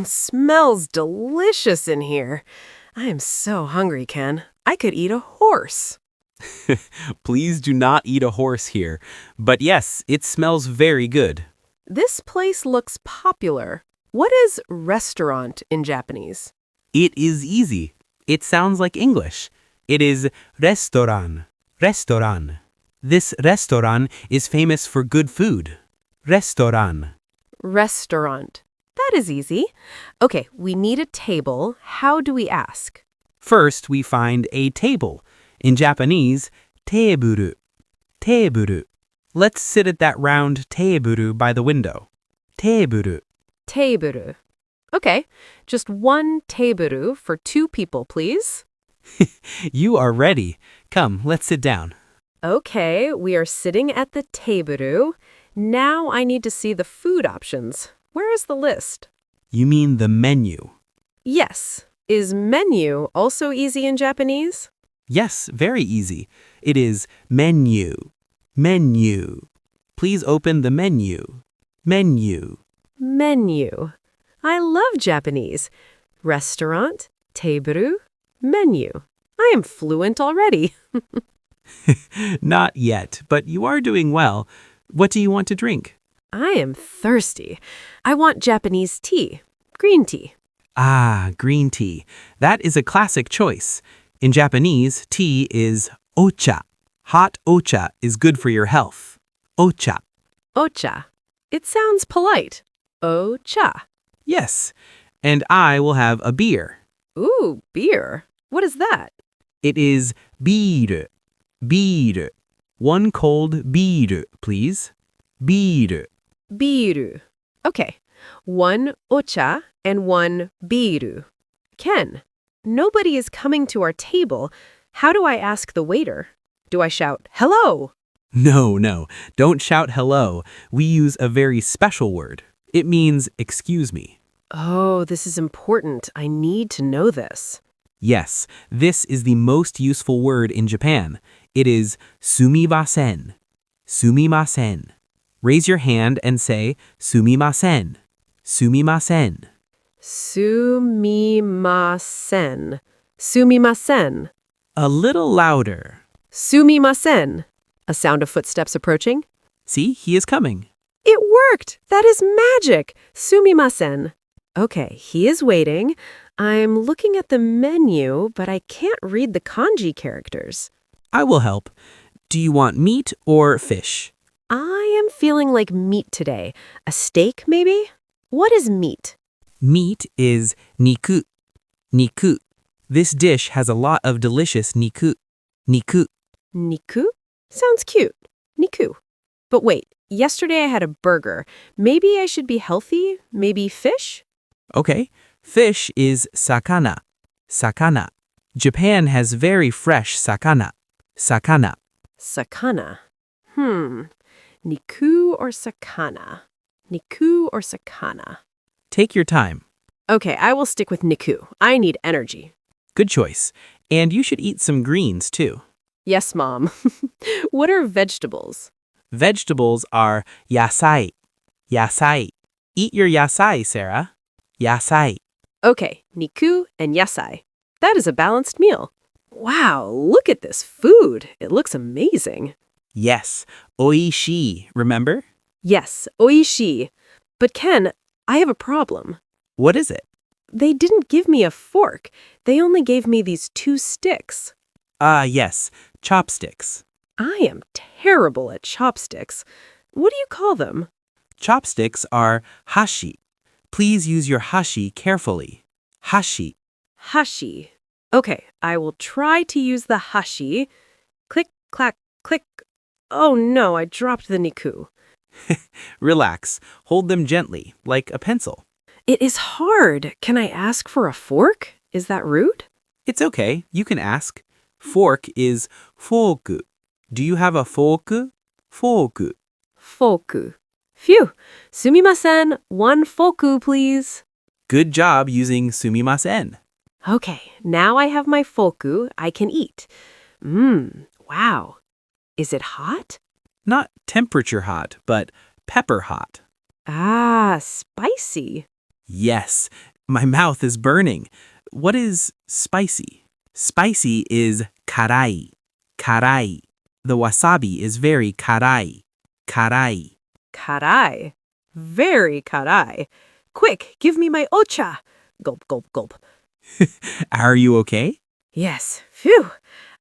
Smells delicious in here. I am so hungry, Ken. I could eat a horse. Please do not eat a horse here. But yes, it smells very good. This place looks popular. What is restaurant in Japanese? It is easy. It sounds like English. It is restaurant. Restaurant. This restaurant is famous for good food. Restaurant. Restaurant. That is easy. Okay, we need a table. How do we ask? First, we find a table. In Japanese, teiburu. Teiburu. Let's sit at that round teiburu by the window. Teiburu. Teiburu. Okay, just one teiburu for 2 people, please. You are ready. Come, let's sit down. Okay, we are sitting at the teiburu. Now I need to see the food options. Where is the list? You mean the menu? Yes. Is menu also easy in Japanese? Yes, very easy. It is menu. Menu. Please open the menu. Menu. Menu. I love Japanese. Restaurant, teiburu, menu. I am fluent already. Not yet, but you are doing well. What do you want to drink? I am thirsty. I want Japanese tea. Green tea. Ah, green tea. That is a classic choice. In Japanese, tea is ocha. Hot ocha is good for your health. Ocha. Ocha. It sounds polite. Ocha. Yes. And I will have a beer. Ooh, beer. What is that? It is biru. Biru. One cold biru, please. Biru. Biru. Okay. 1 ocha and 1 biru. Ken, nobody is coming to our table. How do I ask the waiter? Do I shout, hello? No. Don't shout hello. We use a very special word. It means excuse me. Oh, this is important. I need to know this. Yes, this is the most useful word in Japan. It is sumimasen. Sumimasen. Raise your hand and say sumimasen. Sumimasen. Sumimasen. Sumimasen. A little louder. Sumimasen. A sound of footsteps approaching. See, he is coming. It worked! That is magic! Sumimasen. Okay, he is waiting. I'm looking at the menu, but I can't read the kanji characters. I will help. Do you want meat or fish? I am feeling like meat today. A steak, maybe? What is meat? Meat is niku. Niku. This dish has a lot of delicious niku. Niku. Niku? Sounds cute. Niku. But wait, yesterday I had a burger. Maybe I should be healthy? Maybe fish? Okay. Fish is sakana. Sakana. Japan has very fresh sakana. Sakana. Sakana. Niku or sakana? Niku or sakana? Take your time. Okay, I will stick with niku. I need energy. Good choice. And you should eat some greens too. Yes, Mom. What are vegetables? Vegetables are yasai. Yasai. Eat your yasai, Sarah. Yasai. Okay, niku and yasai. That is a balanced meal. Wow, look at this food. It looks amazing. Yes. Oishii, remember? Yes, oishii. But Ken, I have a problem. What is it? They didn't give me a fork. They only gave me these 2 sticks. Yes. Chopsticks. I am terrible at chopsticks. What do you call them? Chopsticks are hashi. Please use your hashi carefully. Hashi. Hashi. Okay, I will try to use the hashi. Click, clack, click. Oh no, I dropped the niku. Relax. Hold them gently, like a pencil. It is hard. Can I ask for a fork? Is that rude? It's okay. You can ask. Fork is forku. Do you have a fork? Forku. Foku. Phew. Sumimasen, 1 foku, please. Good job using sumimasen. Okay, now I have my foku. I can eat. Wow. Is it hot? Not temperature hot, but pepper hot. Ah, spicy. Yes, my mouth is burning. What is spicy? Spicy is karai. Karai. The wasabi is very karai. Karai. Karai. Very karai. Quick, give me my ocha. Gulp, gulp, gulp. Are you okay? Yes. Phew.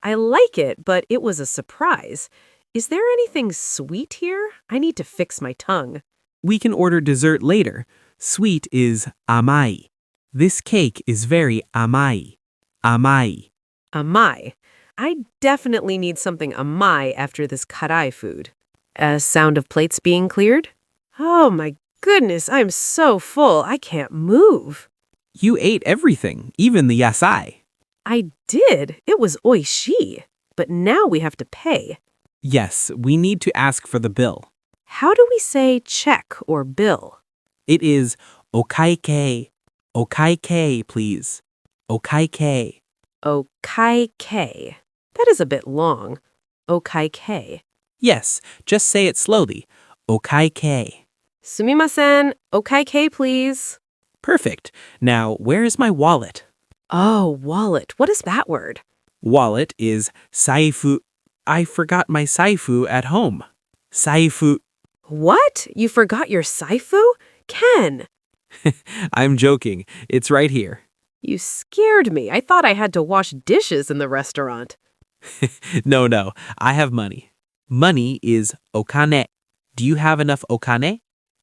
I like it, but it was a surprise. Is there anything sweet here? I need to fix my tongue. We can order dessert later. Sweet is amai. This cake is very amai. Amai. Amai. I definitely need something amai after this karai food. A sound of plates being cleared? Oh my goodness, I'm so full, I can't move. You ate everything, even the yasai. I did. It was oishi. But now we have to pay. Yes, we need to ask for the bill. How do we say check or bill? It is okaike. Okaike, please. Okaike. Okaike. That is a bit long. Okaike. Yes, just say it slowly. Okaike. Sumimasen. Okaike, please. Perfect. Now, where is my wallet? Oh, wallet. What is that word? Wallet is saifu. I forgot my saifu at home. Saifu. What? You forgot your saifu? Ken. I'm joking. It's right here. You scared me. I thought I had to wash dishes in the restaurant. No. I have money. Money is okane. Do you have enough okane?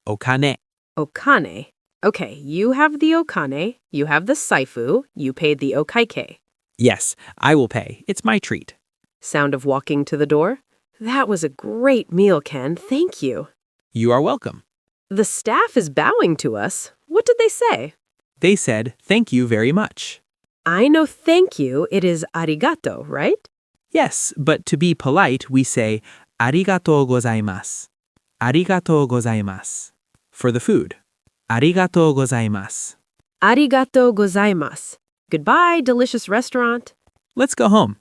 Okane. Okane. Okay, you have the okane, you have the saifu, you paid the okaike. Yes, I will pay. It's my treat. Sound of walking to the door? That was a great meal, Ken. Thank you. You are welcome. The staff is bowing to us. What did they say? They said, thank you very much. I know thank you, it is arigato, right? Yes, but to be polite, we say, arigatou gozaimasu. Arigatou gozaimasu. For the food. Arigatou gozaimasu. Arigato gozaimasu. Goodbye, delicious restaurant. Let's go home.